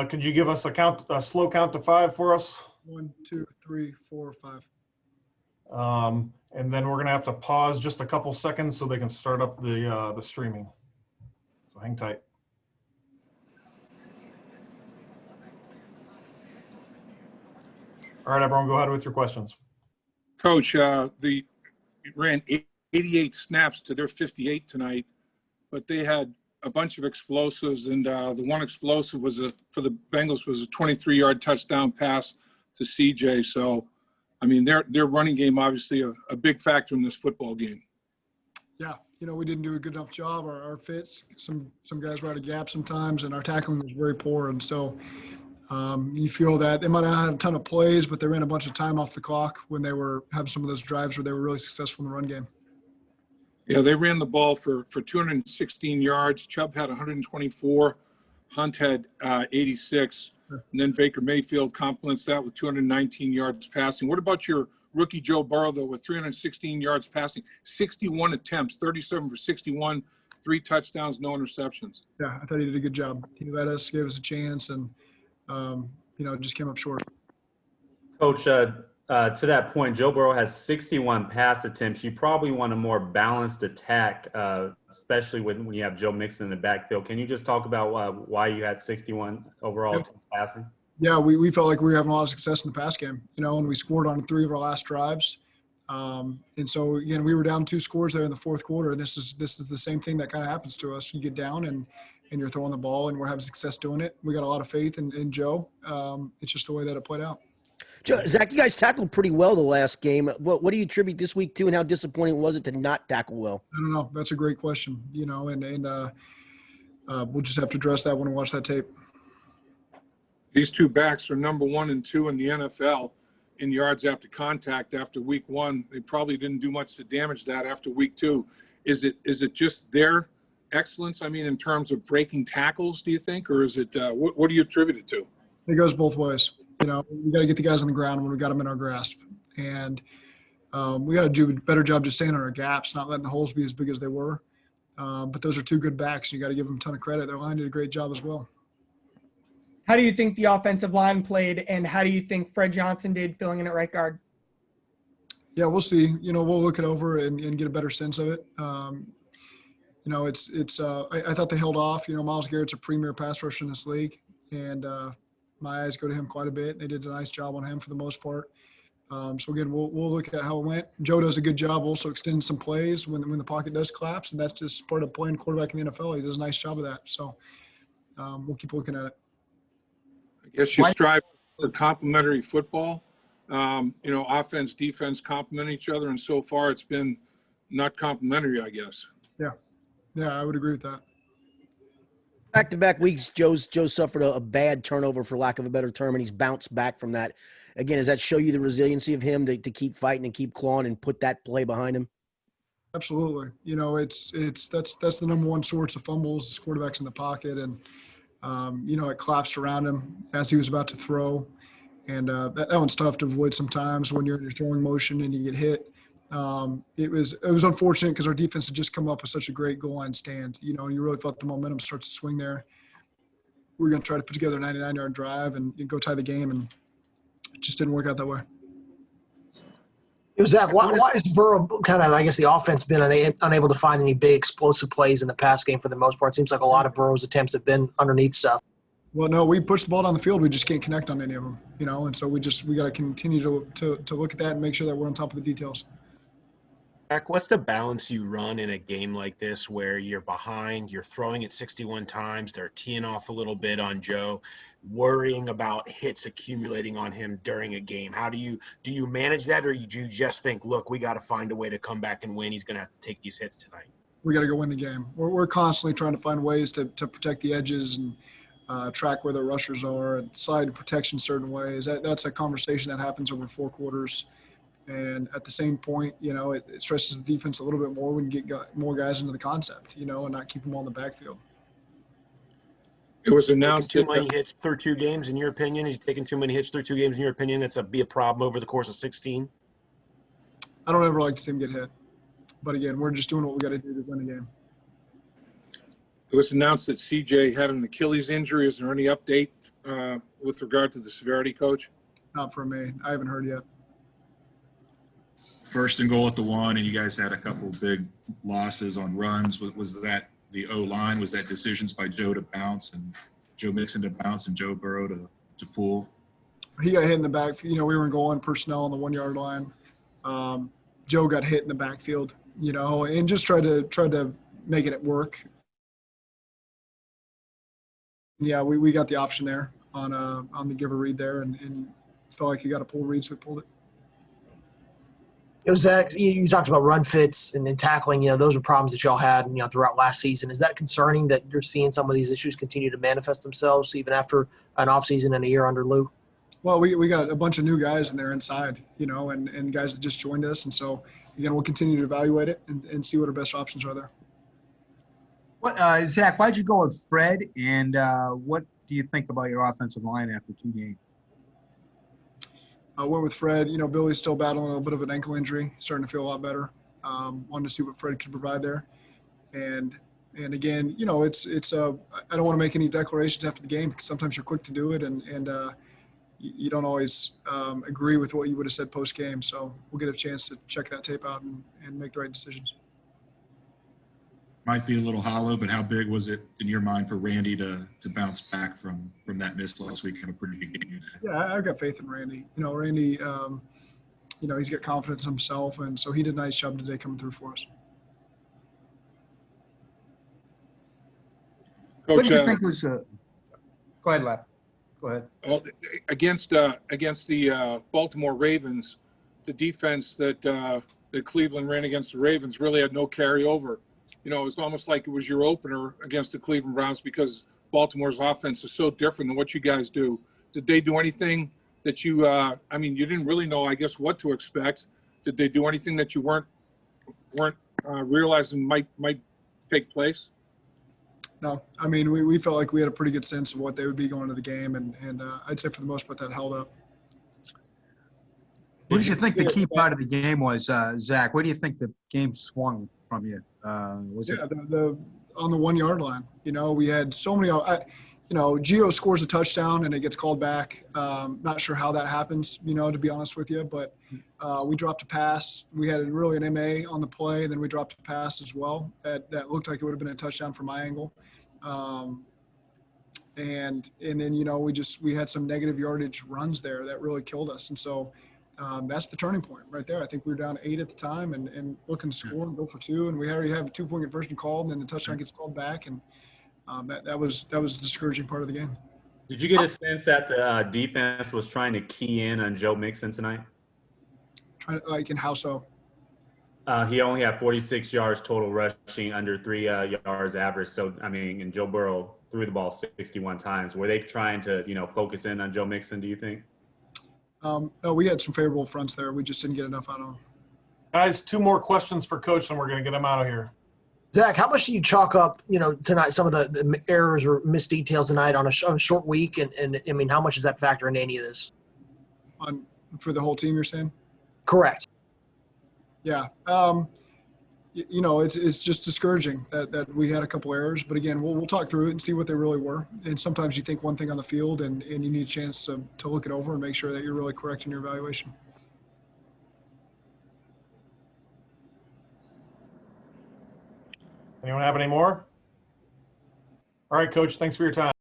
Could you give us a slow count to 5 for us? 1, 2, 3, 4, 5. And then we're going to have to pause just a couple seconds so they can start up the streaming. So hang tight. All right, everyone, go ahead with your questions. Coach, they ran 88 snaps to their 58 tonight, but they had a bunch of explosives, and the one explosive was for the Bengals was a 23-yard touchdown pass to CJ. So, I mean, their running game obviously a big factor in this football game. Yeah, we didn't do a good enough job. Our fits, some guys were out of gap sometimes, and our tackling was very poor. And so you feel that they might not have had a ton of plays, but they ran a bunch of time off the clock when they were having some of those drives where they were really successful in the run game. Yeah, they ran the ball for 216 yards. Chubb had 124. Hunt had 86. And then Baker Mayfield complements that with 219 yards passing. What about your rookie Joe Burrow, though, with 316 yards passing, 61 attempts, 37 for 61, 3 touchdowns, no interceptions? Yeah, I thought he did a good job. He let us, gave us a chance, and, just came up short. Coach, to that point, Joe Burrow has 61 pass attempts. You probably want a more balanced attack, especially when you have Joe Mixon in the backfield. Can you just talk about why you had 61 overall attempts passing? Yeah, we felt like we were having a lot of success in the pass game, and we scored on 3 of our last drives. And so, again, we were down 2 scores there in the fourth quarter. And this is the same thing that kind of happens to us. You get down and you're throwing the ball, and we're having success doing it. We got a lot of faith in Joe. It's just the way that it played out. Zach, you guys tackled pretty well the last game. What do you attribute this week to, and how disappointing was it to not tackle well? I don't know. That's a great question, and we'll just have to address that when we watch that tape. These 2 backs are number 1 and 2 in the NFL in yards after contact after week 1. They probably didn't do much to damage that after week 2. Is it just their excellence, in terms of breaking tackles, do you think? Or is it what do you attribute it to? It goes both ways. We got to get the guys on the ground when we got them in our grasp. And we got to do a better job just staying on our gaps, not letting the holes be as big as they were. But those are 2 good backs, and you got to give them a ton of credit. Their line did a great job as well. How do you think the offensive line played, and how do you think Fred Johnson did filling in at right guard? Yeah, we'll see. We'll look it over and get a better sense of it. I thought they held off. Myles Garrett's a premier pass rusher in this league, and my eyes go to him quite a bit. They did a nice job on him for the most part. So, again, we'll look at how it went. Joe does a good job also extending some plays when the pocket does collapse, and that's just part of playing quarterback in the NFL. He does a nice job of that. So we'll keep looking at it. I guess you strive for complementary football. Offense, defense complement each other, and so far it's been not complementary, I guess. Yeah, I would agree with that. Back-to-back weeks, Joe suffered a bad turnover, for lack of a better term, and he's bounced back from that. Again, does that show you the resiliency of him to keep fighting and keep clawing and put that play behind him? Absolutely. That's the number one source of fumbles, is quarterbacks in the pocket, and it collapsed around him as he was about to throw. And that one's tough to avoid sometimes when you're in your throwing motion and you get hit. It was unfortunate because our defense had just come up with such a great goal line stand. You really felt the momentum starts to swing there. We were going to try to put together a 99-yard drive and go tie the game, and it just didn't work out that way. Zach, why is Burrow kind of, I guess, the offense been unable to find any big explosive plays in the pass game for the most part? It seems like a lot of Burrow's attempts have been underneath stuff. Well, no, we push the ball down the field. We just can't connect on any of them, and so we got to continue to look at that and make sure that we're on top of the details. Zach, what's the balance you run in a game like this where you're behind, you're throwing it 61 times, they're teeing off a little bit on Joe, worrying about hits accumulating on him during a game? How do you manage that, or do you just think, look, we got to find a way to come back and win? He's going to have to take these hits tonight. We got to go win the game. We're constantly trying to find ways to protect the edges and track where the rushers are and slide protection certain ways. That's a conversation that happens over 4 quarters. And at the same point, it stresses the defense a little bit more when you get more guys into the concept, and not keep them all in the backfield. It was announced too many hits through 2 games, in your opinion. He's taking too many hits through 2 games, in your opinion. That's be a problem over the course of 16. I don't ever like to see him get hit, but again, we're just doing what we got to do to win the game. It was announced that CJ had an Achilles injury. Is there any update with regard to the severity, Coach? Not from me. I haven't heard yet. First and goal at the 1, and you guys had a couple big losses on runs. Was that the O-line? Was that decisions by Joe to bounce and Joe Mixon to bounce and Joe Burrow to pull? He got hit in the back. We were in goal line personnel on the 1 yard line. Joe got hit in the backfield, and just tried to make it work. Yeah, we got the option there on the give a read there, and felt like he got a pull read, so we pulled it. It was Zach, you talked about run fits and tackling. Those were problems that y'all had, throughout last season. Is that concerning that you're seeing some of these issues continue to manifest themselves even after an offseason and a year under Lou? Well, we got a bunch of new guys in there inside, and guys that just joined us. And so, again, we'll continue to evaluate it and see what our best options are there. What, Zach, why'd you go with Fred, and what do you think about your offensive line after 2 games? I went with Fred. Billy's still battling a little bit of an ankle injury, starting to feel a lot better. Wanted to see what Fred could provide there. And again, I don't want to make any declarations after the game because sometimes you're quick to do it and you don't always agree with what you would have said post game. So we'll get a chance to check that tape out and make the right decisions. Might be a little hollow, but how big was it in your mind for Randy to bounce back from that miss last week in a pretty big game? Yeah, I've got faith in Randy. Randy, he's got confidence in himself, and so he did a nice job today coming through for us. What Coach, do you think was go ahead, Lap. Go ahead. Against the Baltimore Ravens, the defense that Cleveland ran against the Ravens really had no carryover. It was almost like it was your opener against the Cleveland Browns because Baltimore's offense is so different than what you guys do. Did they do anything that you you didn't really know, I guess, what to expect? Did they do anything that you weren't realizing might take place? No, we felt like we had a pretty good sense of what they would be going to the game, and I'd say for the most part that held up. What did you think the key part of the game was, Zach? Where do you think the game swung from you? Was it on the 1 yard line? We had so many. Gio scores a touchdown and it gets called back. Not sure how that happens, to be honest with you, but we dropped a pass. We had really an MA on the play, then we dropped a pass as well that looked like it would have been a touchdown from my angle. And then we had some negative yardage runs there that really killed us, and so that's the turning point right there. I think we were down 8 at the time and looking to score and go for 2, and we already have a 2-point conversion called, and then the touchdown gets called back, and that was the discouraging part of the game. Did you get a sense that the defense was trying to key in on Joe Mixon tonight? In how so? He only had 46 yards total rushing, under 3 yards average. So, and Joe Burrow threw the ball 61 times. Were they trying to, focus in on Joe Mixon, do you think? No, we had some favorable fronts there. We just didn't get enough out of them. Guys, 2 more questions for Coach, and we're going to get him out of here. Zach, how much do you chalk up, tonight, some of the errors or missed details tonight on a short week? And how much does that factor into any of this? For the whole team, you're saying? Correct. Yeah. It's just discouraging that we had a couple errors. But, again, we'll talk through it and see what they really were. And sometimes you think one thing on the field and you need a chance to look it over and make sure that you're really correct in your evaluation. Anyone have any more? All right, Coach, thanks for your time.